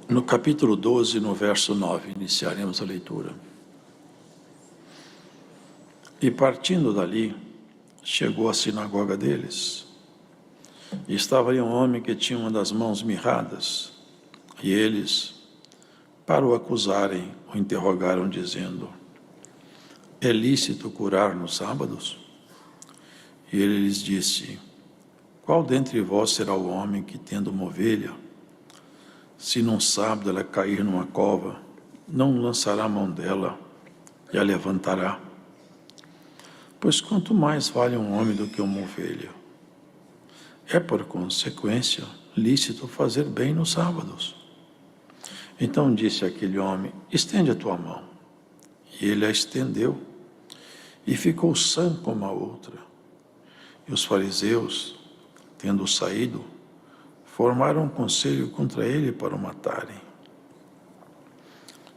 No capítulo 12, no verso 9, iniciaremos a leitura. E partindo dali, chegou à sinagoga deles. E estava ali um homem que tinha uma das mãos mirradas. E eles, para o acusarem, o interrogaram, dizendo: é lícito curar nos sábados? E ele lhes disse: qual dentre vós será o homem que, tendo uma ovelha, se num sábado ela cair numa cova, não lançará a mão dela e a levantará? Pois quanto mais vale um homem do que uma ovelha. É, por consequência, lícito fazer bem nos sábados. Então disse aquele homem: estende a tua mão. E ele a estendeu, e ficou sã como a outra. E os fariseus, tendo saído, formaram um conselho contra ele para o matarem.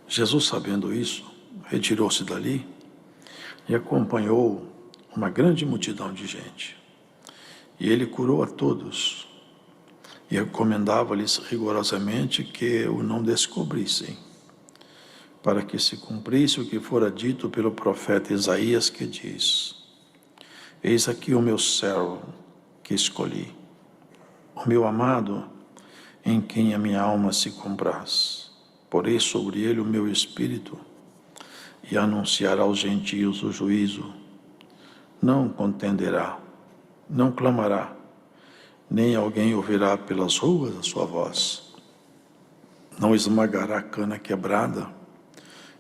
Jesus, sabendo isso, retirou-se dali e acompanhou uma grande multidão de gente. E ele curou a todos e recomendava-lhes rigorosamente que o não descobrissem, para que se cumprisse o que fora dito pelo profeta Isaías, que diz: eis aqui o meu servo que escolhi, o meu amado, em quem a minha alma se compraz. Porei sobre ele o meu espírito, e anunciará aos gentios o juízo. Não contenderá, não clamará, nem alguém ouvirá pelas ruas a sua voz. Não esmagará a cana quebrada,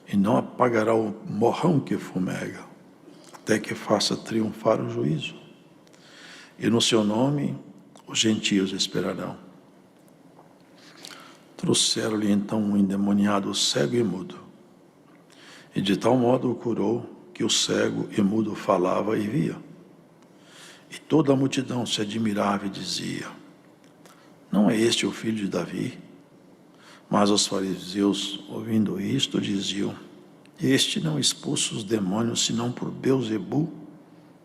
e não apagará o morrão que fumega, até que faça triunfar o juízo. E no seu nome os gentios esperarão. Trouxeram-lhe então um endemoniado cego e mudo, e de tal modo o curou, que o cego e mudo falava e via. E toda a multidão se admirava e dizia: não é este o filho de Davi? Mas os fariseus, ouvindo isto, diziam: este não expulsa os demônios, senão por Beelzebu,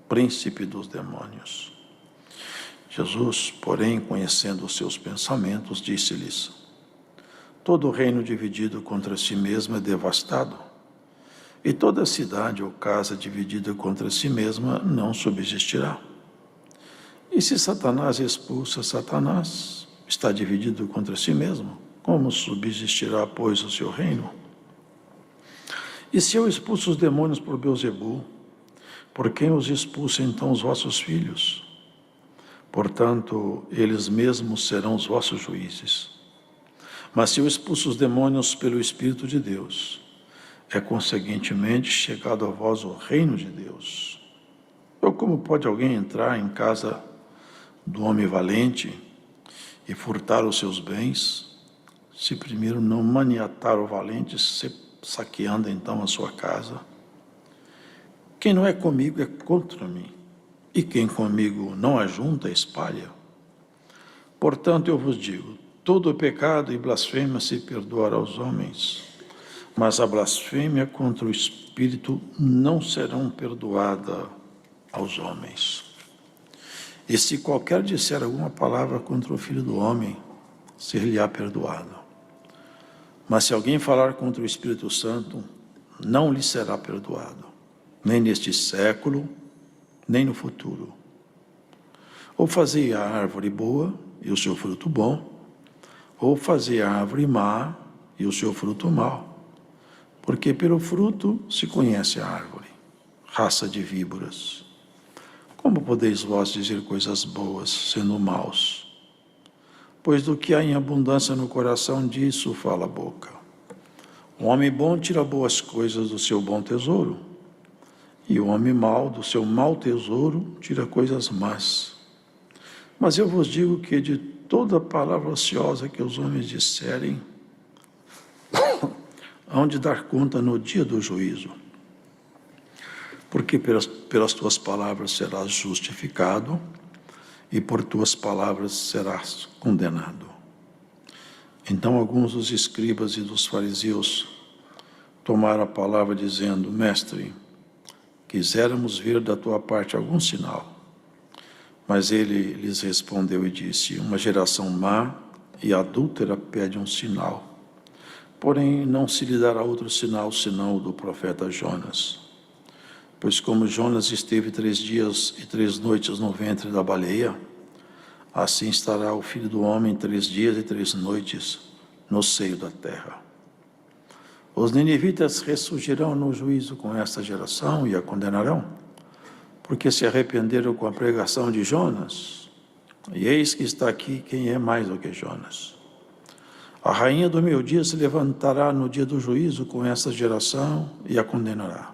príncipe dos demônios. Jesus, porém, conhecendo os seus pensamentos, disse-lhes: todo reino dividido contra si mesmo é devastado, e toda cidade ou casa dividida contra si mesma não subsistirá. E se Satanás expulsa Satanás, está dividido contra si mesmo, como subsistirá, pois, o seu reino? E se eu expulso os demônios por Beelzebu, por quem os expulsa então os vossos filhos? Portanto, eles mesmos serão os vossos juízes. Mas se eu expulso os demônios pelo Espírito de Deus, é conseguintemente chegado a vós o reino de Deus. Ou como pode alguém entrar em casa do homem valente e furtar os seus bens, se primeiro não maniatar o valente, saqueando então a sua casa? Quem não é comigo é contra mim, e quem comigo não ajunta, espalha. Portanto, eu vos digo: todo pecado e blasfêmia se perdoará aos homens, mas a blasfêmia contra o Espírito não serão perdoada aos homens. E se qualquer disser alguma palavra contra o Filho do Homem, ser-lhe-á perdoado. Mas se alguém falar contra o Espírito Santo, não lhe será perdoado, nem neste século, nem no futuro. Ou fazei a árvore boa e o seu fruto bom, ou fazei a árvore má e o seu fruto mau. Porque pelo fruto se conhece a árvore. Raça de víboras, como podeis vós dizer coisas boas, sendo maus? Pois do que há em abundância no coração, disso fala a boca. O homem bom tira boas coisas do seu bom tesouro, e o homem mau do seu mau tesouro tira coisas más. Mas eu vos digo que de toda palavra ociosa que os homens disserem, hão de dar conta no dia do juízo. Porque pelas tuas palavras serás justificado, e por tuas palavras serás condenado. Então alguns dos escribas e dos fariseus tomaram a palavra, dizendo: mestre, quiséramos ver da tua parte algum sinal. Mas ele lhes respondeu e disse: uma geração má e adúltera pede um sinal, Porém, não se lhe dará outro sinal senão o do profeta Jonas. Pois como Jonas esteve 3 dias e 3 noites no ventre da baleia, assim estará o Filho do Homem 3 dias e 3 noites no seio da terra. Os ninivitas ressurgirão no juízo com esta geração e a condenarão, porque se arrependeram com a pregação de Jonas. E eis que está aqui quem é mais do que Jonas. A rainha do meio-dia se levantará no dia do juízo com essa geração e a condenará,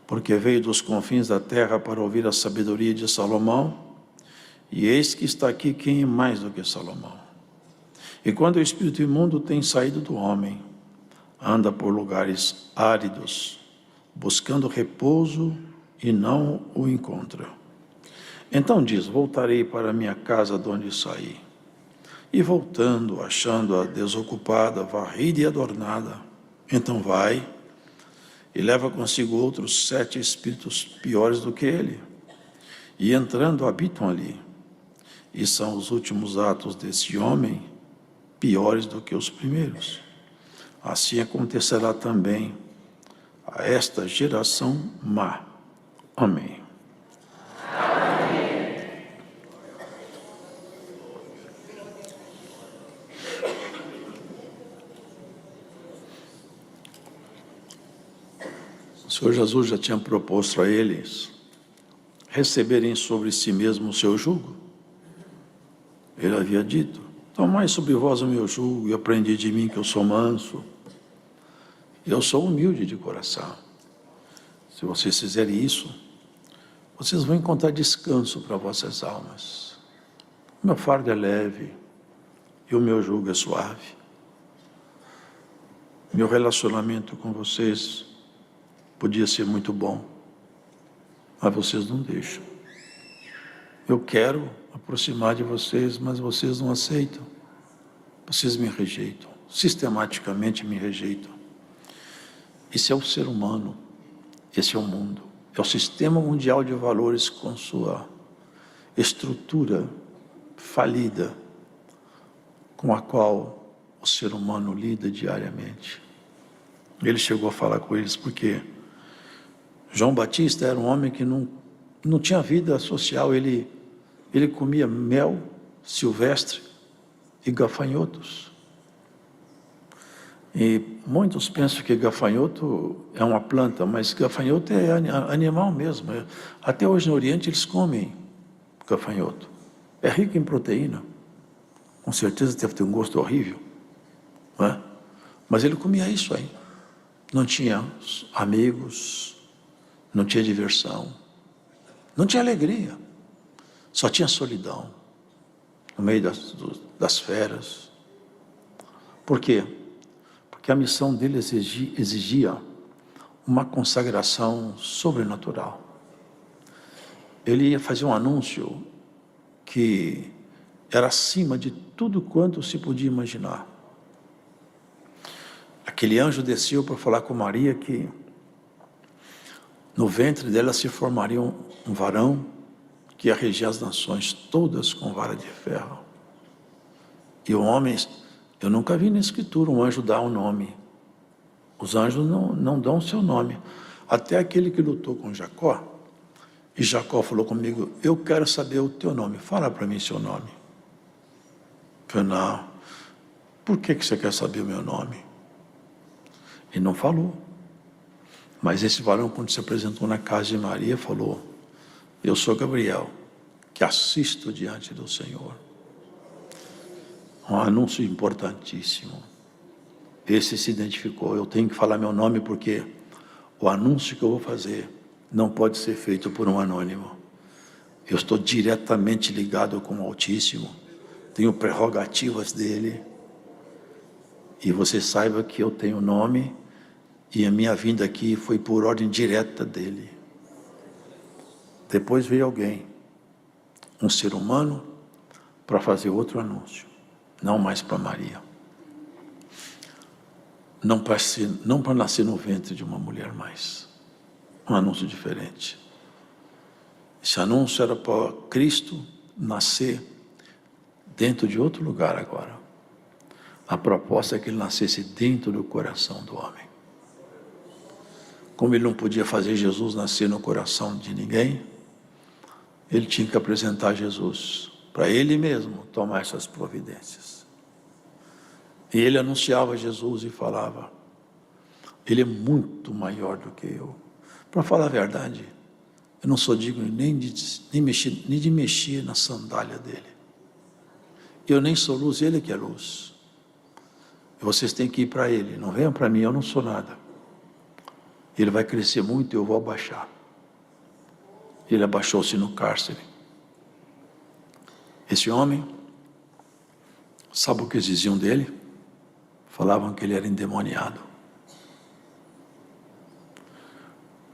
porque veio dos confins da terra para ouvir a sabedoria de Salomão, e eis que está aqui quem é mais do que Salomão. E quando o espírito imundo tem saído do homem, anda por lugares áridos, buscando repouso e não o encontra. Então diz: voltarei para minha casa de onde saí. E voltando, achando-a desocupada, varrida e adornada, então vai e leva consigo outros 7 espíritos piores do que ele, e entrando habitam ali. E são os últimos atos desse homem piores do que os primeiros. Assim acontecerá também a esta geração má. Amém. O Senhor Jesus já tinha proposto a eles receberem sobre si mesmo o seu jugo. Ele havia dito: tomai sobre vós o meu jugo e aprendi de mim que eu sou manso. Eu sou humilde de coração. Se vocês fizerem isso, vocês vão encontrar descanso para vossas almas. O meu fardo é leve e o meu jugo é suave. Meu relacionamento com vocês podia ser muito bom, mas vocês não deixam. Eu quero aproximar de vocês, mas vocês não aceitam. Vocês me rejeitam, sistematicamente me rejeitam. Esse é o ser humano, esse é o mundo, é o sistema mundial de valores com sua estrutura falida, com a qual o ser humano lida diariamente. Ele chegou a falar com eles porque João Batista era um homem que não tinha vida social, ele comia mel silvestre e gafanhotos. E muitos pensam que gafanhoto é uma planta, mas gafanhoto é animal mesmo. Até hoje no Oriente eles comem gafanhoto. É rico em proteína. Com certeza deve ter um gosto horrível, não é? Mas ele comia isso aí. Não tinha amigos, não tinha diversão, não tinha alegria, só tinha solidão no meio das feras. Por quê? Porque a missão dele exigia uma consagração sobrenatural. Ele ia fazer um anúncio que era acima de tudo quanto se podia imaginar. Aquele anjo desceu para falar com Maria que no ventre dela se formaria um varão que ia reger as nações todas com vara de ferro. E o homem, eu nunca vi na escritura um anjo dar um nome. Os anjos não dão o seu nome. Até aquele que lutou com Jacó, e Jacó falou comigo: eu quero saber o teu nome, fala para mim seu nome. Eu falei: não, por que você quer saber o meu nome? Ele não falou. Mas esse varão, quando se apresentou na casa de Maria, falou: eu sou Gabriel, que assisto diante do Senhor. Um anúncio importantíssimo. Esse se identificou: eu tenho que falar meu nome porque o anúncio que eu vou fazer não pode ser feito por um anônimo. Eu estou diretamente ligado com o Altíssimo, tenho prerrogativas dele, e você saiba que eu tenho nome, e a minha vinda aqui foi por ordem direta dele. Depois veio alguém, um ser humano, para fazer outro anúncio, não mais para Maria. Não para nascer no ventre de uma mulher mais. Um anúncio diferente. Esse anúncio era para Cristo nascer dentro de outro lugar agora. A proposta é que ele nascesse dentro do coração do homem. Como ele não podia fazer Jesus nascer no coração de ninguém, ele tinha que apresentar Jesus para ele mesmo tomar essas providências. E ele anunciava Jesus e falava: ele é muito maior do que eu. Para falar a verdade, eu não sou digno nem de mexer na sandália dele. Eu nem sou luz, ele que é luz. E vocês têm que ir para ele, não venham para mim, eu não sou nada. Ele vai crescer muito e eu vou abaixar. Ele abaixou-se no cárcere. Esse homem, sabe o que eles diziam dele? Falavam que ele era endemoniado.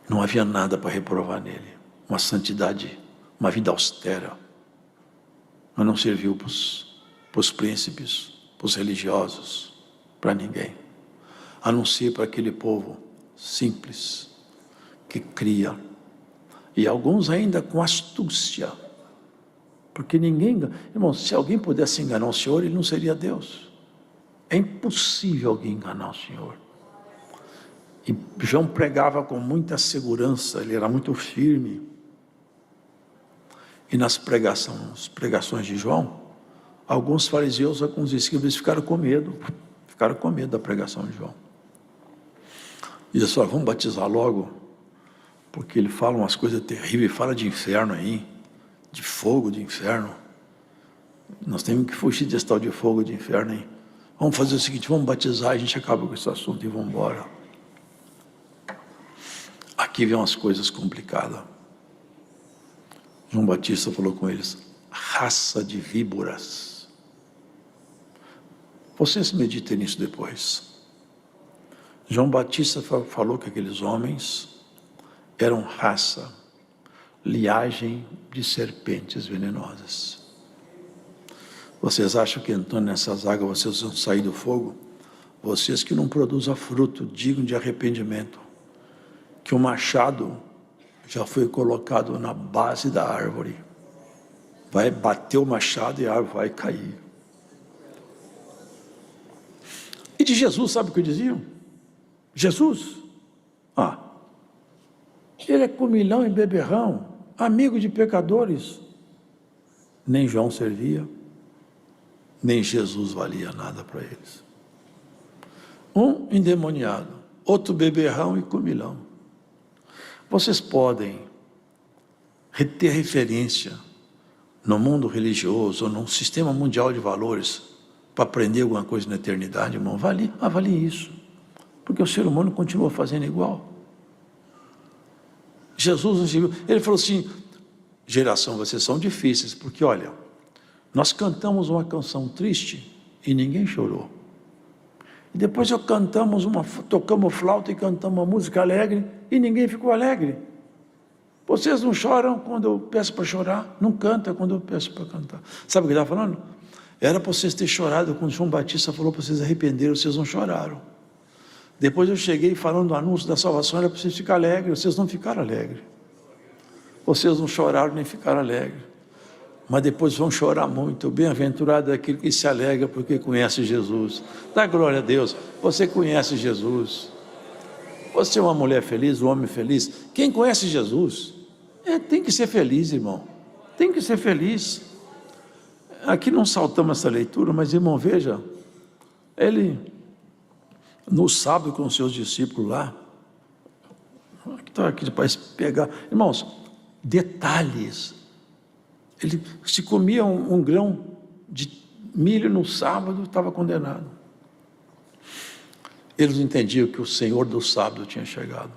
Não havia nada para reprovar nele. Uma santidade, uma vida austera. Mas não serviu para os príncipes, para os religiosos, para ninguém. A não ser para aquele povo simples, que cria. E alguns ainda com astúcia. Porque ninguém... Irmão, se alguém pudesse enganar o Senhor, ele não seria Deus. É impossível alguém enganar o Senhor. E João pregava com muita segurança, ele era muito firme. E nas pregações de João, alguns fariseus, alguns escribas ficaram com medo da pregação de João. E eles falaram: vamos batizar logo, porque ele fala umas coisas terríveis, fala de inferno aí, de fogo de inferno. Nós temos que fugir desse tal de fogo de inferno aí. Vamos fazer o seguinte, vamos batizar, a gente acaba com esse assunto e vamos embora. Aqui vem umas coisas complicadas. João Batista falou com eles: raça de víboras. Vocês meditem nisso depois. João Batista falou que aqueles homens eram raça, liagem de serpentes venenosas. Vocês acham que entrando nessas águas vocês vão sair do fogo? Vocês que não produzem fruto digno de arrependimento, que o machado já foi colocado na base da árvore, vai bater o machado e a árvore vai cair. E de Jesus, sabe o que diziam? Jesus, ele é comilão e beberrão, amigo de pecadores. Nem João servia, nem Jesus valia nada para eles. Um endemoniado, outro beberrão e comilão. Vocês podem ter referência no mundo religioso ou num sistema mundial de valores para aprender alguma coisa na eternidade, irmão? Avalie isso, porque o ser humano continua fazendo igual. Jesus, ele falou assim: geração, vocês são difíceis, porque olha, nós cantamos uma canção triste e ninguém chorou. E depois tocamos flauta e cantamos uma música alegre e ninguém ficou alegre. Vocês não choram quando eu peço para chorar, não canta quando eu peço para cantar. Sabe o que ele estava falando? Era para vocês terem chorado quando João Batista falou para vocês arrependerem, vocês não choraram. Depois eu cheguei falando do anúncio da salvação, era para vocês ficarem alegres, vocês não ficaram alegres. Vocês não choraram nem ficaram alegres. Mas depois vão chorar muito. Bem-aventurado é aquele que se alegra porque conhece Jesus. Dá glória a Deus, você conhece Jesus. Você é uma mulher feliz, um homem feliz. Quem conhece Jesus, tem que ser feliz, irmão. Tem que ser feliz. Aqui não saltamos essa leitura, mas, irmão, veja, ele, no sábado com os seus discípulos lá, está aqui para pegar, irmãos, detalhes. Ele se comia um grão de milho no sábado, estava condenado. Eles entendiam que o Senhor do sábado tinha chegado.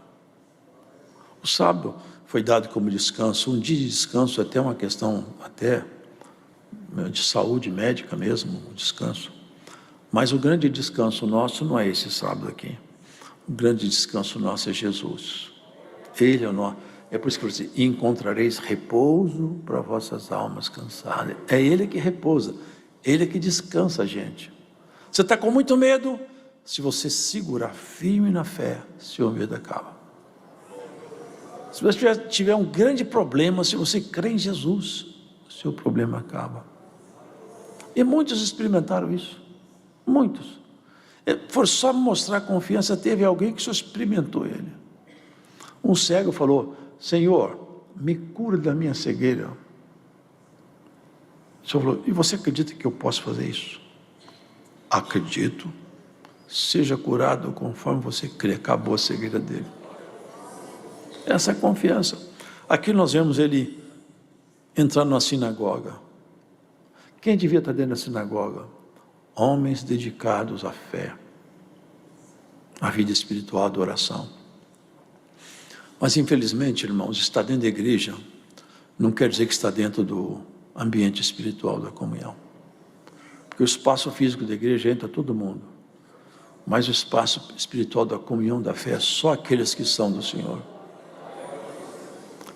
O sábado foi dado como descanso, um dia de descanso, até uma questão até de saúde médica mesmo, o descanso. Mas o grande descanso nosso não é esse sábado aqui. O grande descanso nosso é Jesus. Ele é o nosso. É por isso que eu disse: encontrareis repouso para vossas almas cansadas. É Ele que repousa, Ele que descansa a gente. Você está com muito medo? Se você segurar firme na fé, seu medo acaba. Se você tiver um grande problema, se você crê em Jesus, seu problema acaba. E muitos experimentaram isso. Muitos. For só mostrar confiança, teve alguém que só experimentou ele. Um cego falou: Senhor, me cura da minha cegueira. O Senhor falou: e você acredita que eu posso fazer isso? Acredito. Seja curado conforme você crê. Acabou a cegueira dele. Essa é a confiança. Aqui nós vemos ele entrar na sinagoga. Quem devia estar dentro da sinagoga? Homens dedicados à fé, à vida espiritual, da oração. Mas infelizmente, irmãos, estar dentro da igreja não quer dizer que está dentro do ambiente espiritual da comunhão. Porque o espaço físico da igreja entra todo mundo, mas o espaço espiritual da comunhão da fé é só aqueles que são do Senhor.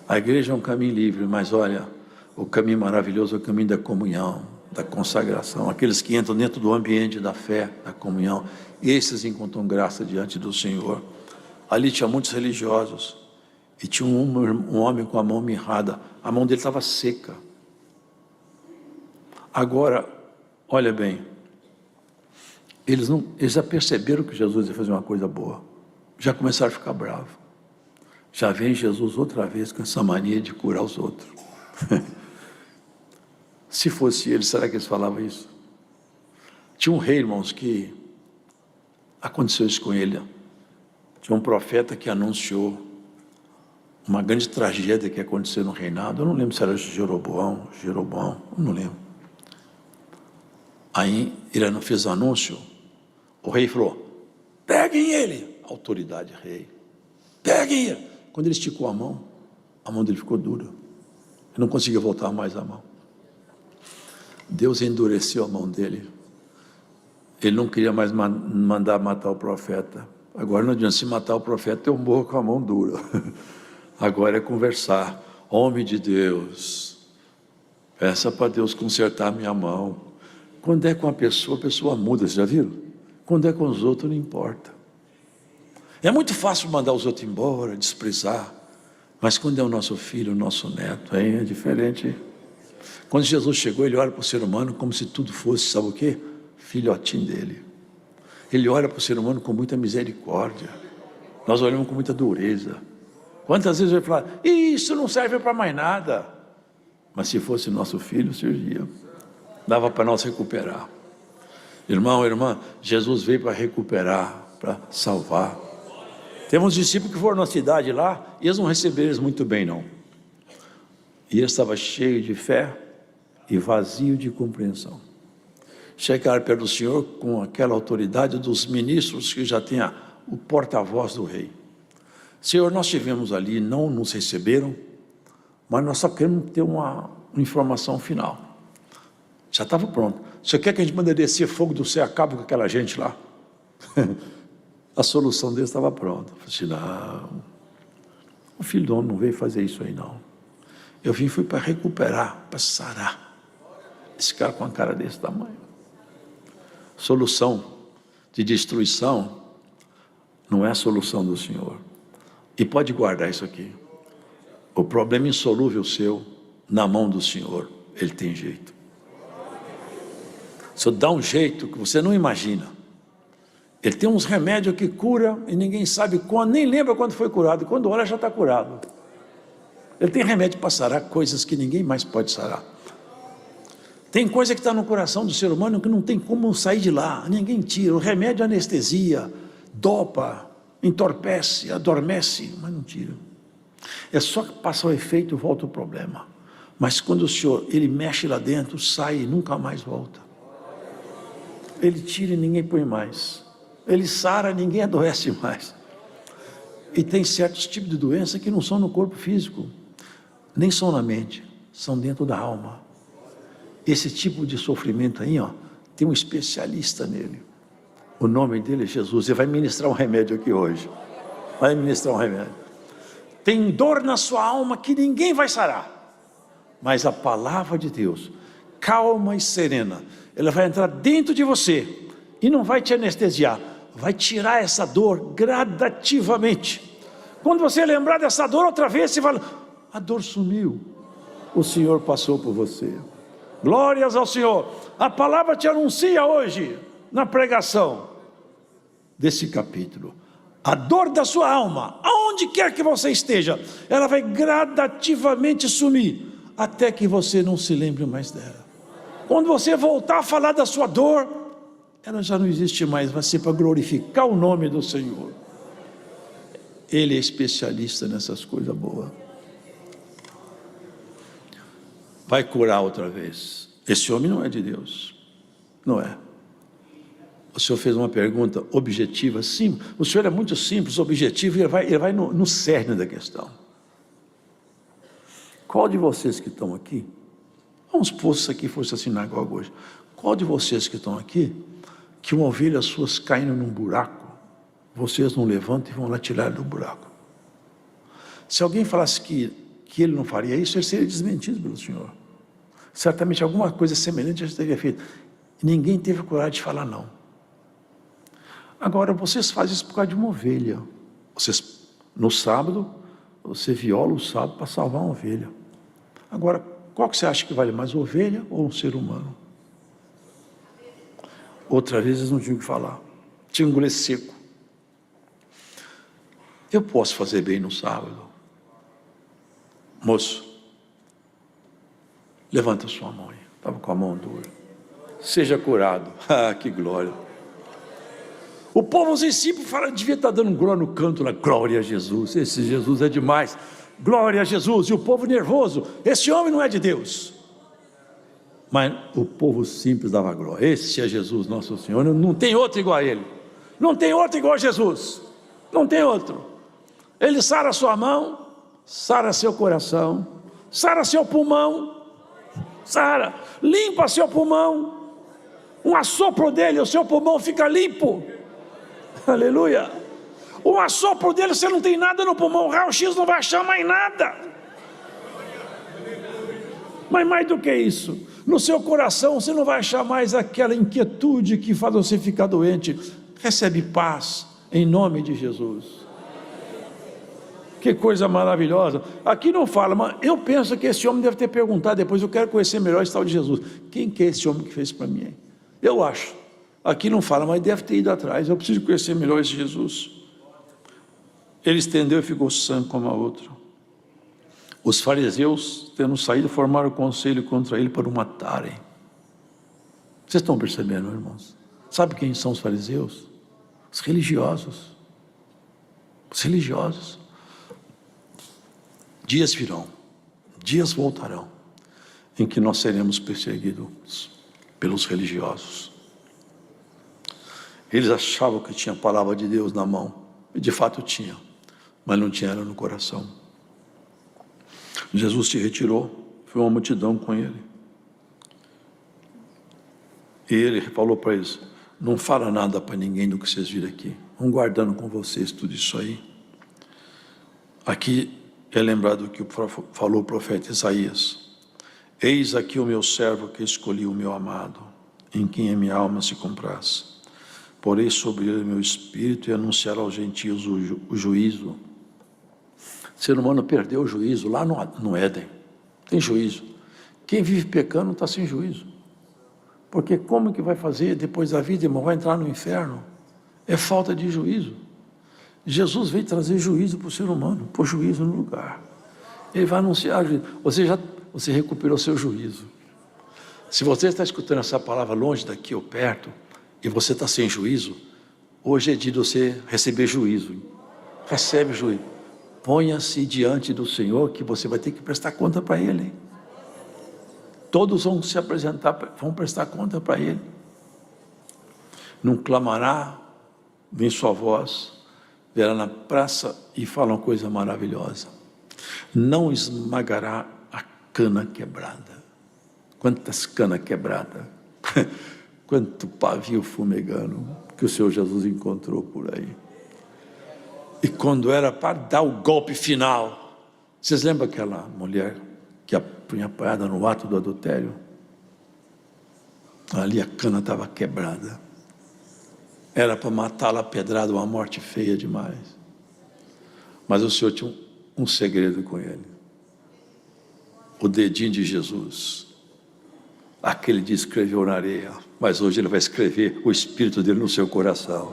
A igreja é um caminho livre, mas olha, o caminho maravilhoso é o caminho da comunhão, da consagração. Aqueles que entram dentro do ambiente da fé, da comunhão, esses encontram graça diante do Senhor. Ali tinha muitos religiosos, e tinha um homem com a mão mirrada, a mão dele estava seca. Agora, olha bem, eles já perceberam que Jesus ia fazer uma coisa boa, já começaram a ficar bravos. Já vem Jesus outra vez com essa mania de curar os outros. Se fosse ele, será que eles falavam isso? Tinha um rei, irmãos, que aconteceu isso com ele. Tinha um profeta que anunciou uma grande tragédia que aconteceu no reinado. Eu não lembro se era Jeroboão, não lembro. Aí ele não fez o anúncio. O rei falou: peguem ele. Autoridade, rei. Peguem ele. Quando ele esticou a mão dele ficou dura. Ele não conseguia voltar mais a mão. Deus endureceu a mão dele. Ele não queria mais mandar matar o profeta. Agora não adianta, se matar o profeta, eu morro com a mão dura. Agora é conversar. Homem de Deus, peça para Deus consertar a minha mão. Quando é com a pessoa muda, vocês já viram? Quando é com os outros, não importa. É muito fácil mandar os outros embora, desprezar. Mas quando é o nosso filho, o nosso neto, aí é diferente. Quando Jesus chegou, ele olha para o ser humano como se tudo fosse, sabe o quê? Filhotinho dele. Ele olha para o ser humano com muita misericórdia. Nós olhamos com muita dureza. Quantas vezes ele fala: isso não serve para mais nada. Mas se fosse nosso filho, servia. Dava para nós recuperar. Irmão, irmã, Jesus veio para recuperar, para salvar. Temos discípulos que foram na cidade lá, e eles não receberam eles muito bem, não. E ele estava cheio de fé e vazio de compreensão. Chegaram perto do Senhor com aquela autoridade dos ministros que já tinha o porta-voz do rei. Senhor, nós estivemos ali, não nos receberam, mas nós só queremos ter uma informação final. Já estava pronto. Você quer que a gente mande descer fogo do céu, acabe com aquela gente lá? A solução deles estava pronta. Eu falei assim: não, o filho do homem não veio fazer isso aí, não. Eu fui para recuperar, para sarar. Esse cara com a cara desse tamanho. Solução de destruição não é a solução do Senhor. E pode guardar isso aqui. O problema insolúvel seu, na mão do Senhor, Ele tem jeito. Se dá um jeito que você não imagina. Ele tem uns remédios que cura e ninguém sabe quando, nem lembra quando foi curado. Quando olha, já está curado. Ele tem remédio para sarar coisas que ninguém mais pode sarar. Tem coisa que está no coração do ser humano que não tem como sair de lá. Ninguém tira. O remédio anestesia, dopa, entorpece, adormece, mas não tira. É só que passa o efeito e volta o problema. Mas quando o Senhor, Ele mexe lá dentro, sai e nunca mais volta. Ele tira e ninguém põe mais. Ele sara, ninguém adoece mais. E tem certos tipos de doença que não são no corpo físico, nem são na mente, são dentro da alma. Esse tipo de sofrimento aí, tem um especialista nele. O nome dele é Jesus. Ele vai ministrar um remédio aqui hoje. Vai ministrar um remédio. Tem dor na sua alma que ninguém vai sarar. Mas a palavra de Deus, calma e serena, ela vai entrar dentro de você e não vai te anestesiar. Vai tirar essa dor gradativamente. Quando você lembrar dessa dor outra vez, você vai: a dor sumiu. O Senhor passou por você. Glórias ao Senhor. A palavra te anuncia hoje na pregação desse capítulo. A dor da sua alma, aonde quer que você esteja, ela vai gradativamente sumir, até que você não se lembre mais dela. Quando você voltar a falar da sua dor, ela já não existe mais, vai ser para glorificar o nome do Senhor. Ele é especialista nessas coisas boas. Vai curar outra vez. Esse homem não é de Deus, não é. O senhor fez uma pergunta objetiva, simples. O senhor é muito simples, objetivo, e ele vai no cerne da questão. Qual de vocês que estão aqui, vamos supor se isso aqui fosse a sinagoga hoje, qual de vocês que estão aqui, que uma ovelha suas caindo num buraco, vocês não levantam e vão lá tirar do buraco? Se alguém falasse que ele não faria isso, ele seria desmentido pelo Senhor. Certamente alguma coisa semelhante já teria feito. Ninguém teve coragem de falar não. Agora, vocês fazem isso por causa de uma ovelha. Vocês, no sábado, você viola o sábado para salvar uma ovelha. Agora, qual que você acha que vale mais, ovelha ou um ser humano? Outra vez eles não tinham o que falar. Tinha um inglês seco. Eu posso fazer bem no sábado. Moço, levanta sua mão aí. Estava com a mão dura. Seja curado. Ah, que glória. O povo sempre fala, devia estar dando glória no canto lá, glória a Jesus, esse Jesus é demais, glória a Jesus, e o povo nervoso, esse homem não é de Deus. Mas o povo simples dava glória, esse é Jesus nosso Senhor, não tem outro igual a ele, não tem outro igual a Jesus, não tem outro. Ele sara sua mão, sara seu coração, sara seu pulmão, sara, limpa seu pulmão, um assopro dele, o seu pulmão fica limpo. Aleluia. Um assopro dele, você não tem nada no pulmão, o raio-x não vai achar mais nada. Mas mais do que isso, no seu coração você não vai achar mais aquela inquietude que faz você ficar doente. Recebe paz em nome de Jesus. Que coisa maravilhosa. Aqui não fala, mas eu penso que esse homem deve ter perguntado depois, eu quero conhecer melhor esse tal de Jesus. Quem que é esse homem que fez para mim? Eu acho. Aqui não fala, mas deve ter ido atrás. Eu preciso conhecer melhor esse Jesus. Ele estendeu e ficou sã como a outra. Os fariseus, tendo saído, formaram conselho contra ele para o matarem. Vocês estão percebendo, irmãos? Sabe quem são os fariseus? Os religiosos. Os religiosos. Dias virão, dias voltarão, em que nós seremos perseguidos pelos religiosos. Eles achavam que tinha a palavra de Deus na mão, e de fato tinha, mas não tinha ela no coração. Jesus se retirou, foi uma multidão com ele. E ele falou para eles, não fala nada para ninguém do que vocês viram aqui, vão guardando com vocês tudo isso aí. Aqui é lembrado que falou o profeta Isaías, eis aqui o meu servo que escolhi, o meu amado, em quem a minha alma se compraz. Porei sobre ele o meu espírito e anunciará aos gentios o juízo. O ser humano perdeu o juízo lá no Éden. Tem juízo. Quem vive pecando está sem juízo. Porque como que vai fazer depois da vida, irmão? Vai entrar no inferno? É falta de juízo. Jesus veio trazer juízo para o ser humano, pôr juízo no lugar. Ele vai anunciar juízo. Você recuperou seu juízo. Se você está escutando essa palavra longe daqui ou perto, e você está sem juízo, hoje é dia de você receber juízo. Recebe juízo. Ponha-se diante do Senhor, que você vai ter que prestar conta para Ele. Todos vão se apresentar, vão prestar conta para Ele. Não clamará, vem sua voz, verá na praça e fala uma coisa maravilhosa. Não esmagará a cana quebrada. Quantas canas quebradas. Quanto pavio fumegando que o Senhor Jesus encontrou por aí. E quando era para dar o golpe final, vocês lembram aquela mulher que foi apanhada no ato do adultério? Ali a cana estava quebrada. Era para matá-la a pedrada, uma morte feia demais. Mas o Senhor tinha um segredo com ele. O dedinho de Jesus. Aquele que escreveu na areia, mas hoje Ele vai escrever o Espírito dele no seu coração.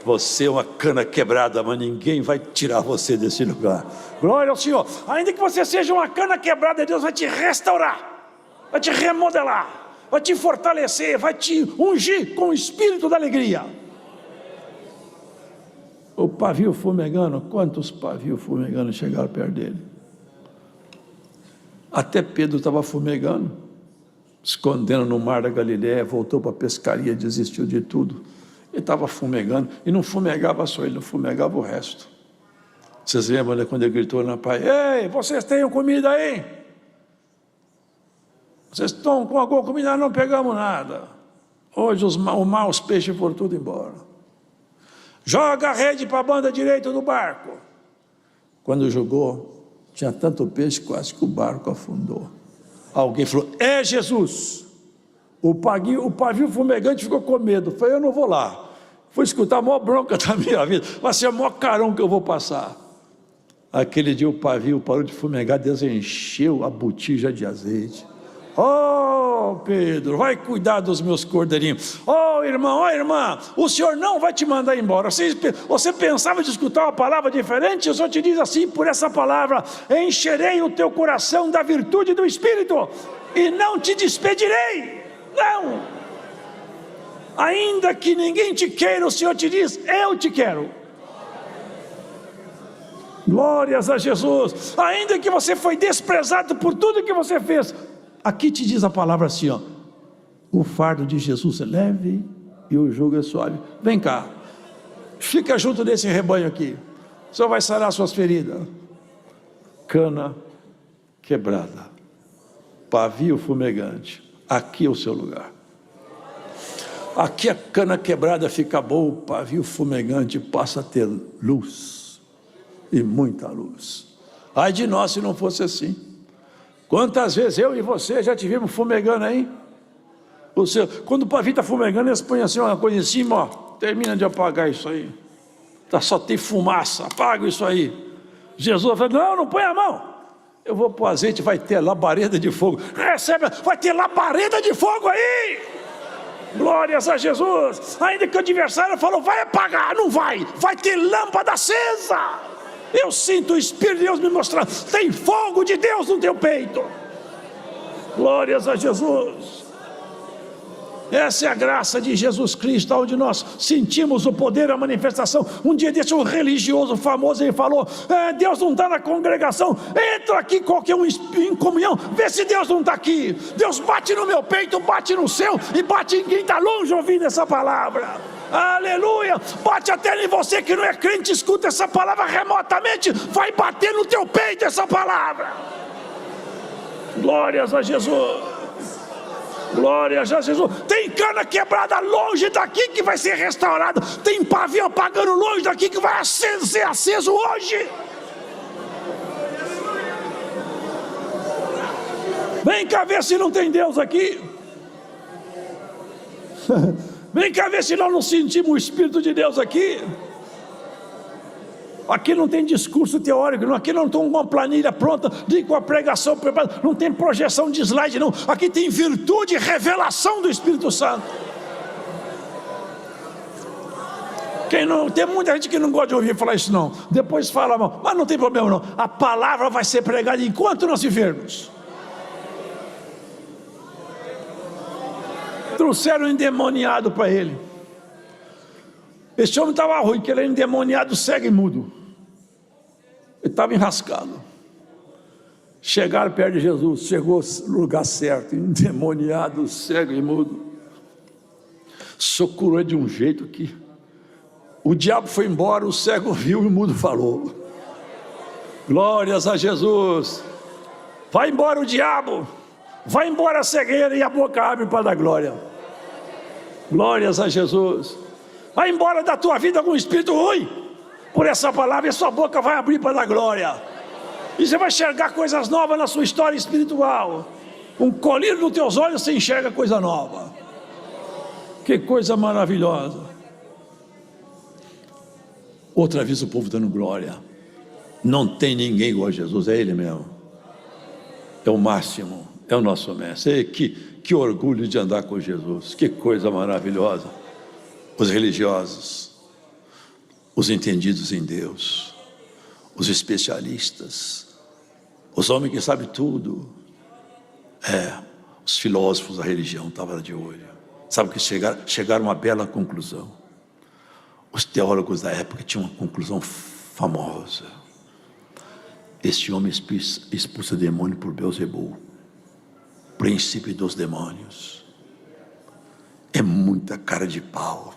Você é uma cana quebrada, mas ninguém vai tirar você desse lugar. Glória ao Senhor. Ainda que você seja uma cana quebrada, Deus vai te restaurar, vai te remodelar, vai te fortalecer, vai te ungir com o Espírito da alegria. O pavio fumegando, quantos pavios fumegando chegaram perto dele? Até Pedro estava fumegando, escondendo no mar da Galileia, voltou para a pescaria, desistiu de tudo. Ele estava fumegando, e não fumegava só ele, não fumegava o resto. Vocês lembram, né, quando ele gritou na praia: ei, vocês têm comida aí? Vocês estão com alguma comida? Não pegamos nada. Hoje os peixes foram tudo embora. Joga a rede para a banda direita do barco. Quando jogou, tinha tanto peixe, quase que o barco afundou. Alguém falou: é Jesus. O pavio fumegante ficou com medo. Falei: eu não vou lá. Fui escutar a maior bronca da minha vida. Vai ser o maior carão que eu vou passar. Aquele dia o pavio parou de fumegar, Deus encheu a botija de azeite. Oh, Pedro, vai cuidar dos meus cordeirinhos. Oh, irmão, oh, irmã, o Senhor não vai te mandar embora. Você pensava de escutar uma palavra diferente? O Senhor te diz assim: por essa palavra encherei o teu coração da virtude do Espírito e não te despedirei. Não. Ainda que ninguém te queira, o Senhor te diz: eu te quero. Glórias a Jesus. Ainda que você foi desprezado por tudo que você fez, aqui te diz a palavra assim, ó: o fardo de Jesus é leve e o jugo é suave. Vem cá, fica junto desse rebanho aqui. O Senhor vai sarar suas feridas. Cana quebrada, pavio fumegante, aqui é o seu lugar. Aqui a cana quebrada fica boa, o pavio fumegante passa a ter luz, e muita luz. Ai de nós se não fosse assim. Quantas vezes eu e você já te vimos fumegando aí? Quando o pavio está fumegando, eles põem assim uma coisa em cima, ó: termina de apagar isso aí, só tem fumaça, apaga isso aí. Jesus falou: não põe a mão. Eu vou pôr azeite, vai ter labareda de fogo. Recebe, vai ter labareda de fogo aí. Glórias a Jesus. Ainda que o adversário falou: vai apagar, não vai ter lâmpada acesa. Eu sinto o Espírito de Deus me mostrando: tem fogo de Deus no teu peito. Glórias a Jesus. Essa é a graça de Jesus Cristo, onde nós sentimos o poder, a manifestação. Um dia desse, um religioso famoso, ele falou: Deus não está na congregação. Entra aqui qualquer um em comunhão, vê se Deus não está aqui. Deus bate no meu peito, bate no seu, e bate em quem está longe ouvindo essa palavra. Aleluia. Bate até em você que não é crente, escuta essa palavra remotamente, vai bater no teu peito essa palavra. Glórias a Jesus. Glórias a Jesus. Tem cana quebrada longe daqui que vai ser restaurada. Tem pavio apagando longe daqui que vai ser aceso hoje. Vem cá ver se não tem Deus aqui. Vem cá ver se nós não sentimos o Espírito de Deus aqui. Aqui não tem discurso teórico, aqui não tem uma planilha pronta, com a pregação preparada, não tem projeção de slide não. Aqui tem virtude e revelação do Espírito Santo. Tem muita gente que não gosta de ouvir falar isso não. Depois fala mal, mas não tem problema não. A palavra vai ser pregada enquanto nós vivermos. Trouxeram um endemoniado para ele. Esse homem estava ruim, que ele era endemoniado, cego e mudo. Ele estava enrascado. Chegaram perto de Jesus, chegou no lugar certo, endemoniado, cego e mudo. Socorreu de um jeito que o diabo foi embora, o cego viu e o mudo falou. Glórias a Jesus. Vai embora o diabo, vai embora a cegueira, e a boca abre para dar glória. Glórias a Jesus. Vai embora da tua vida algum espírito ruim, por essa palavra, e a sua boca vai abrir para dar glória. E você vai enxergar coisas novas na sua história espiritual. Um colírio nos teus olhos, você enxerga coisa nova. Que coisa maravilhosa. Outra vez o povo dando glória. Não tem ninguém igual a Jesus, é Ele mesmo. É o máximo, É o nosso mestre. Que orgulho de andar com Jesus, que coisa maravilhosa. Os religiosos, os entendidos em Deus, os especialistas, os homens que sabem tudo, os filósofos da religião estavam de olho. Sabe que chegaram a uma bela conclusão. Os teólogos da época tinham uma conclusão famosa. Este homem expulsa demônio por Beelzebul, príncipe dos demônios. É muita cara de pau,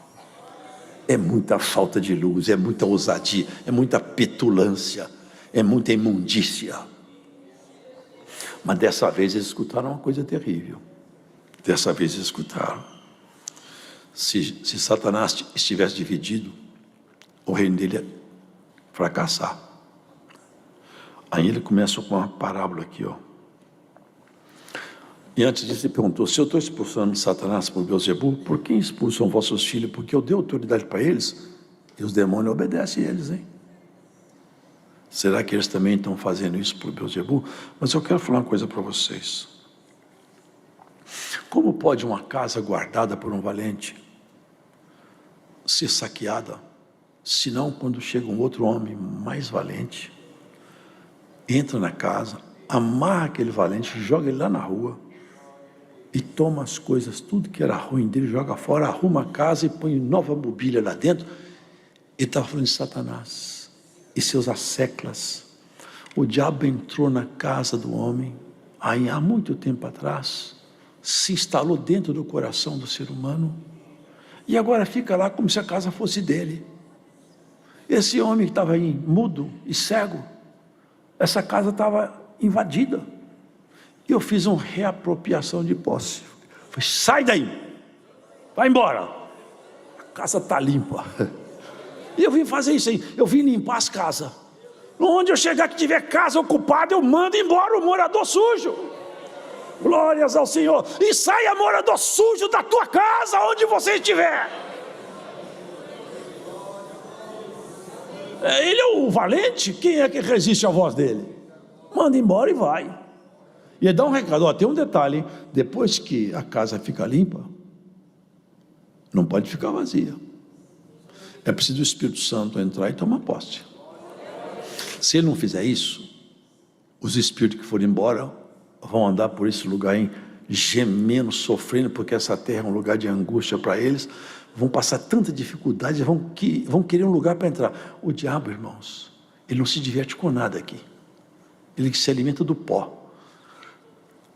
é muita falta de luz, é muita ousadia, é muita petulância, é muita imundícia. Mas dessa vez eles escutaram uma coisa terrível. Dessa vez eles escutaram. Se Satanás estivesse dividido, o reino dele ia fracassar. Aí ele começa com uma parábola aqui, ó. E antes disso ele perguntou: se eu estou expulsando Satanás por Beelzebul, por que expulsam vossos filhos? Porque eu dei autoridade para eles e os demônios obedecem a eles, hein? Será que eles também estão fazendo isso por Beelzebul? Mas eu quero falar uma coisa para vocês. Como pode uma casa guardada por um valente ser saqueada, senão quando chega um outro homem mais valente, entra na casa, amarra aquele valente, joga ele lá na rua e toma as coisas, tudo que era ruim dele, joga fora, arruma a casa e põe nova mobília lá dentro? Ele estava falando de Satanás e seus asseclas. O diabo entrou na casa do homem, aí há muito tempo atrás, se instalou dentro do coração do ser humano, e agora fica lá como se a casa fosse dele. Esse homem que estava aí mudo e cego, essa casa estava invadida. E eu fiz uma reapropriação de posse. Falei: sai daí, vai embora, a casa está limpa. E eu vim fazer isso aí, eu vim limpar as casas. Onde eu chegar que tiver casa ocupada, eu mando embora o morador sujo. Glórias ao Senhor. E saia, morador sujo, da tua casa, onde você estiver. Ele é o valente. Quem é que resiste à voz dele? Manda embora e vai. E ele dá um recado: ó, tem um detalhe, hein? Depois que a casa fica limpa, não pode ficar vazia. É preciso o Espírito Santo entrar e tomar posse. Se ele não fizer isso, os espíritos que forem embora vão andar por esse lugar aí, gemendo, sofrendo, porque essa terra é um lugar de angústia para eles, vão passar tanta dificuldade, vão querer um lugar para entrar. O diabo, irmãos, ele não se diverte com nada aqui, ele se alimenta do pó,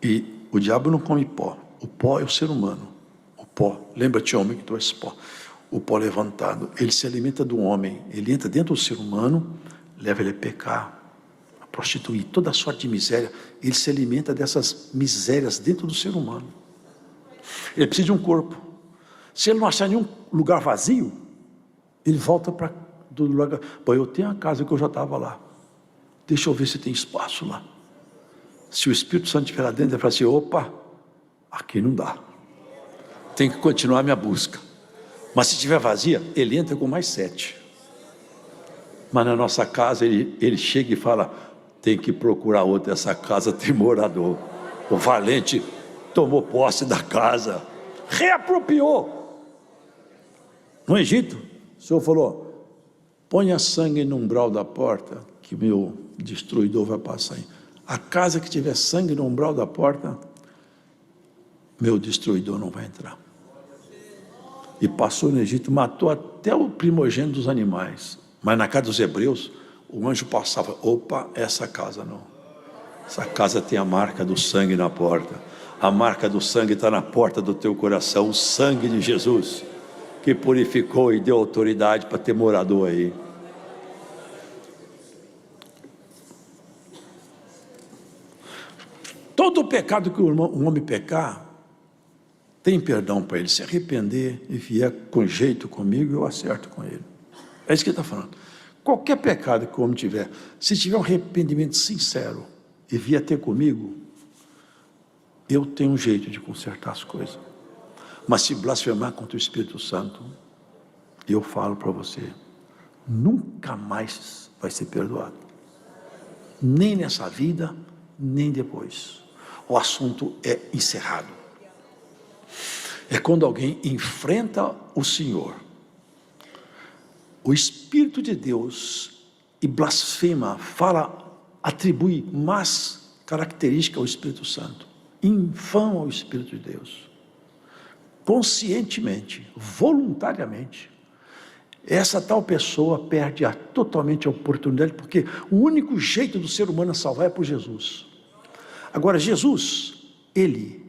e o diabo não come pó, o pó é o ser humano, o pó, lembra-te, homem, que tu és pó, o pó levantado, ele se alimenta do homem, ele entra dentro do ser humano, leva ele a pecar, prostituir, toda sorte de miséria. Ele se alimenta dessas misérias dentro do ser humano. Ele precisa de um corpo. Se ele não achar nenhum lugar vazio, ele volta para do lugar. Bom, eu tenho a casa que eu já estava lá, deixa eu ver se tem espaço lá. Se o Espírito Santo estiver lá dentro, ele fala assim: opa, aqui não dá, tem que continuar a minha busca. Mas se estiver vazia, ele entra com mais 7. Mas na nossa casa ele chega e fala: tem que procurar outra, essa casa tem morador. O valente tomou posse da casa, reapropriou. No Egito, o Senhor falou: ponha sangue no umbral da porta, que meu destruidor vai passar aí. A casa que tiver sangue no umbral da porta, meu destruidor não vai entrar. E passou no Egito, matou até o primogênito dos animais. Mas na casa dos hebreus, o anjo passava: opa, essa casa não. Essa casa tem a marca do sangue na porta. A marca do sangue está na porta do teu coração. O sangue de Jesus, que purificou e deu autoridade para ter morador aí. Todo o pecado que um homem pecar, tem perdão para ele. Se arrepender e vier com jeito comigo, eu acerto com ele. É isso que ele está falando. Qualquer pecado que o homem tiver, se tiver um arrependimento sincero e vier ter comigo, eu tenho um jeito de consertar as coisas. Mas se blasfemar contra o Espírito Santo, eu falo para você, nunca mais vai ser perdoado. Nem nessa vida, nem depois. o assunto é encerrado. É quando alguém enfrenta o Senhor, o Espírito de Deus, e blasfema, atribui más características ao Espírito Santo, infama o Espírito de Deus, conscientemente, voluntariamente. Essa tal pessoa perde totalmente a oportunidade, porque o único jeito do ser humano salvar é por Jesus. Agora, Jesus, ele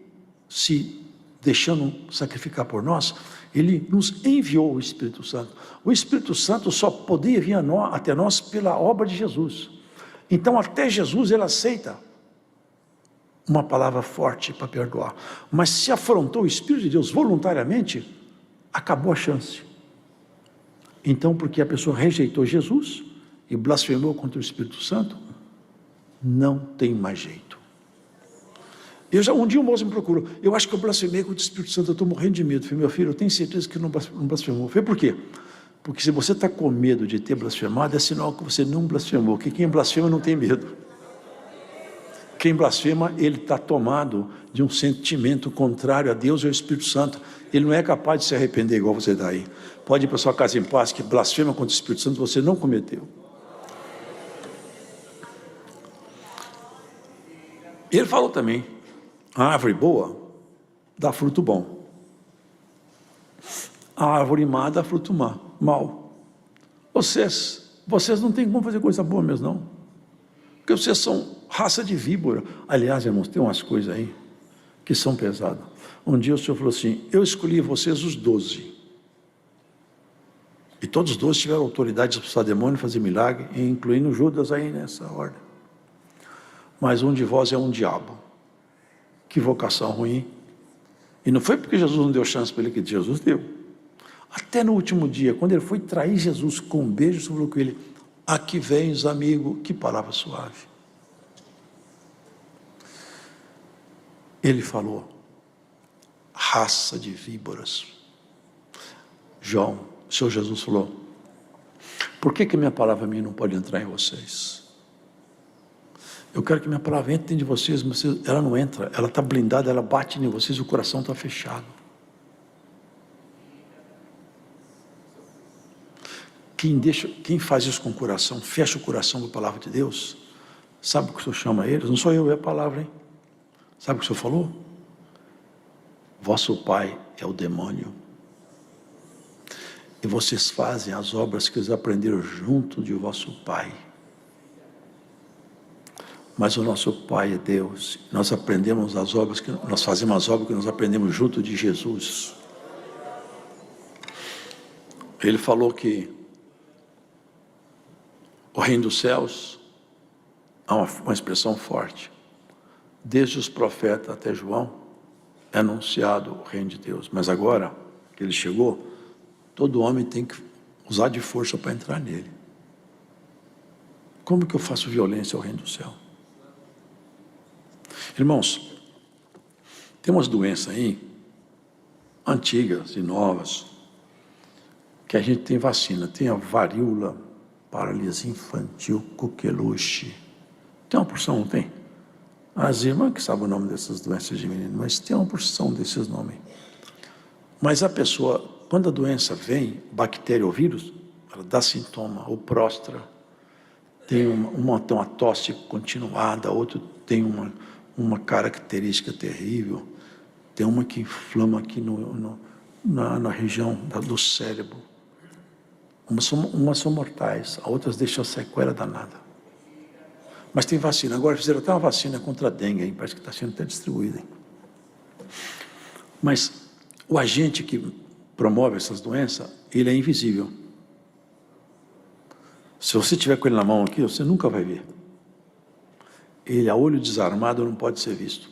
se deixando sacrificar por nós, ele nos enviou o Espírito Santo. O Espírito Santo só podia vir até nós pela obra de Jesus. Então, até Jesus, ele aceita uma palavra forte para perdoar. Mas se afrontou o Espírito de Deus voluntariamente, acabou a chance. Então, porque a pessoa rejeitou Jesus e blasfemou contra o Espírito Santo, não tem mais jeito. Um dia um moço me procurou, eu acho que eu blasfemei contra o Espírito Santo, eu estou morrendo de medo. Eu falei, meu filho, eu tenho certeza que não blasfemou. Eu falei, por quê? Porque se você está com medo de ter blasfemado, é sinal que você não blasfemou, que quem blasfema não tem medo. Quem blasfema, ele está tomado de um sentimento contrário a Deus e ao Espírito Santo. Ele não é capaz de se arrepender igual você está aí. Pode ir para sua casa em paz, que blasfema contra o Espírito Santo você não cometeu. Ele falou também, a árvore boa dá fruto bom. A árvore má dá fruto mau. Vocês não têm como fazer coisa boa mesmo, não. Porque vocês são raça de víbora. Aliás, irmãos, tem umas coisas aí que são pesadas. Um dia o Senhor falou assim, eu escolhi vocês os 12. E todos os 12 tiveram autoridade de expulsar demônio, fazer milagre, incluindo Judas aí nessa ordem. Mas um de vós é um diabo. Que vocação ruim. E não foi porque Jesus não deu chance para ele, que Jesus deu. Até no último dia, quando ele foi trair Jesus com um beijo, Jesus falou com ele, aqui vens, amigo, que palavra suave. Ele falou, raça de víboras. João, o Senhor Jesus falou, por que minha palavra minha não pode entrar em vocês? Eu quero que minha palavra entre dentro de vocês, mas ela não entra, ela está blindada, ela bate em vocês, o coração está fechado. Quem faz isso com o coração, fecha o coração com a palavra de Deus, sabe o que o Senhor chama eles? Não sou eu, é a palavra, hein? Sabe o que o Senhor falou? Vosso pai é o demônio. E vocês fazem as obras que eles aprenderam junto de vosso pai. Mas o nosso Pai é Deus. Nós aprendemos as obras nós fazemos as obras que nós aprendemos junto de Jesus. Ele falou que o reino dos céus, há uma expressão forte. Desde os profetas até João, é anunciado o reino de Deus. Mas agora que ele chegou, todo homem tem que usar de força para entrar nele. Como que eu faço violência ao reino do céu? Irmãos, tem umas doenças aí, antigas e novas, que a gente tem vacina. Tem a varíola, paralisia infantil, coqueluche. Tem uma porção, não tem? As irmãs que sabem o nome dessas doenças de menino, mas tem uma porção desses nomes. Mas a pessoa, quando a doença vem, bactéria ou vírus, ela dá sintoma, ou prostra, tem uma tosse continuada, outro tem uma característica terrível, tem uma que inflama aqui na região do cérebro. Umas são mortais, a outras deixam sequela danada. Mas tem vacina. Agora fizeram até uma vacina contra a dengue, hein? Parece que está sendo até distribuída. Hein? Mas o agente que promove essas doenças, ele é invisível. Se você tiver com ele na mão aqui, você nunca vai ver. Ele, a olho desarmado, não pode ser visto.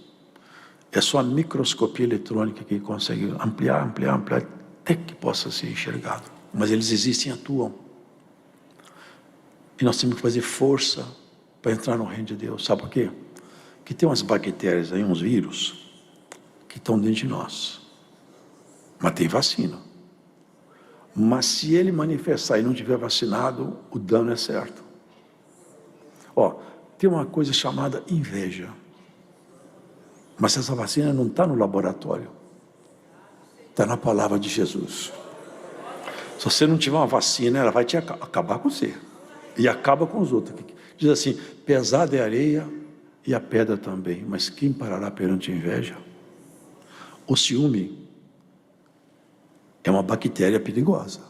É só a microscopia eletrônica que consegue ampliar, até que possa ser enxergado. Mas eles existem e atuam. E nós temos que fazer força para entrar no reino de Deus. Sabe por quê? Porque tem umas bactérias aí, uns vírus, que estão dentro de nós. Mas tem vacina. Mas se ele manifestar e não tiver vacinado, o dano é certo. Tem uma coisa chamada inveja. Mas essa vacina não está no laboratório, está na palavra de Jesus. Se você não tiver uma vacina, ela vai acabar com você. E acaba com os outros. Diz assim: pesada é a areia e a pedra também, mas quem parará perante a inveja? O ciúme é uma bactéria perigosa.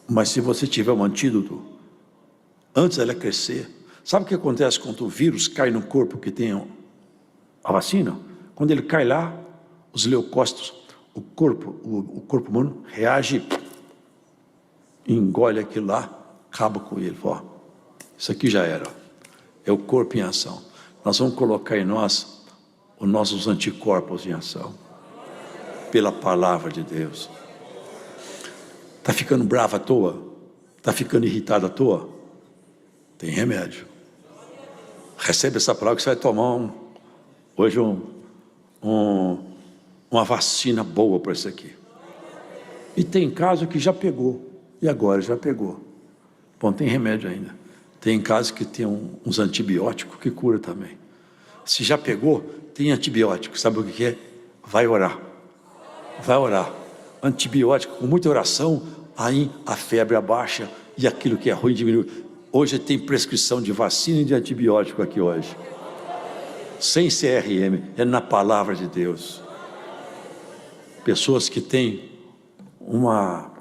Mas se você tiver um antídoto, antes dela crescer, sabe o que acontece quando o vírus cai no corpo que tem a vacina? Quando ele cai lá, os leucócitos, o corpo humano reage, engole aquilo lá, acaba com ele. Ó, isso aqui já era. É o corpo em ação. Nós vamos colocar em nós os nossos anticorpos em ação, pela palavra de Deus. Está ficando bravo à toa? Está ficando irritado à toa? Tem remédio. Recebe essa palavra que você vai tomar hoje uma vacina boa para isso aqui. E tem caso que já pegou, e agora já pegou. Bom, tem remédio ainda. Tem casos que tem uns antibióticos que cura também. Se já pegou, tem antibiótico. Sabe o que é? Vai orar. Vai orar. Antibiótico, com muita oração, aí a febre abaixa e aquilo que é ruim diminui. Hoje tem prescrição de vacina e de antibiótico aqui hoje. Sem CRM, é na palavra de Deus. Pessoas que têm uma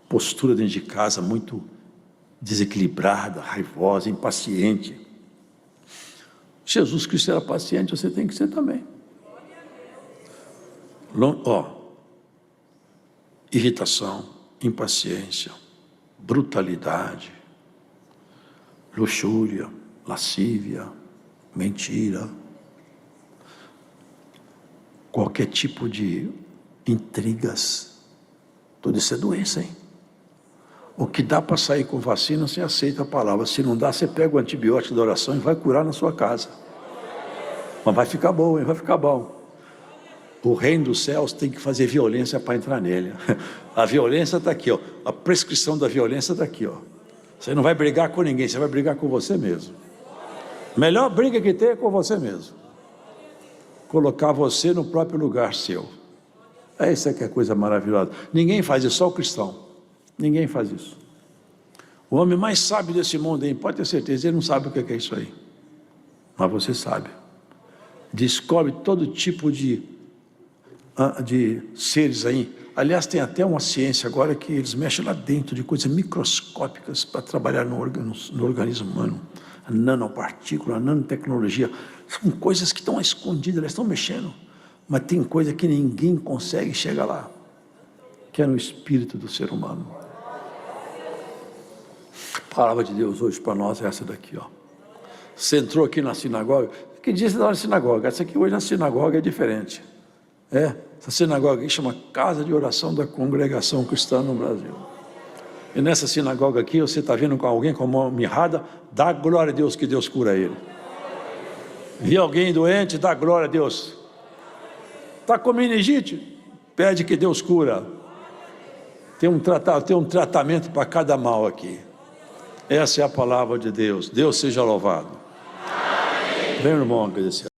postura dentro de casa muito desequilibrada, raivosa, impaciente. Jesus Cristo era paciente, você tem que ser também. Irritação, impaciência, brutalidade, luxúria, lascívia, mentira, qualquer tipo de intrigas, tudo isso é doença, hein? O que dá para sair com vacina, você aceita a palavra. Se não dá, você pega o antibiótico da oração e vai curar na sua casa. Mas vai ficar bom, hein? Vai ficar bom. O reino dos céus tem que fazer violência para entrar nele. A violência está aqui, ó. A prescrição da violência está aqui, ó. Você não vai brigar com ninguém, você vai brigar com você mesmo. A melhor briga que tem é com você mesmo. Colocar você no próprio lugar seu. Essa que é a coisa maravilhosa. Ninguém faz isso, só o cristão. Ninguém faz isso. O homem mais sábio desse mundo, hein? Pode ter certeza, ele não sabe o que é isso aí. Mas você sabe. Descobre todo tipo de seres aí. Aliás, tem até uma ciência agora que eles mexem lá dentro de coisas microscópicas para trabalhar no organismo humano. A nanopartícula, a nanotecnologia. São coisas que estão escondidas, elas estão mexendo. Mas tem coisa que ninguém consegue chegar lá, que é no espírito do ser humano. A palavra de Deus hoje para nós é essa daqui, ó. Você entrou aqui na sinagoga, que dia você está na sinagoga? Essa aqui hoje na sinagoga é diferente. Essa sinagoga aqui chama Casa de Oração da Congregação Cristã no Brasil. E nessa sinagoga aqui, você está vindo com alguém com a mão mirrada, dá glória a Deus que Deus cura ele. Vi alguém doente, dá glória a Deus. Está com meningite, pede que Deus cura. Tem um tratamento para cada mal aqui. Essa é a palavra de Deus. Deus seja louvado. Amém. Vem, irmão, agradecer.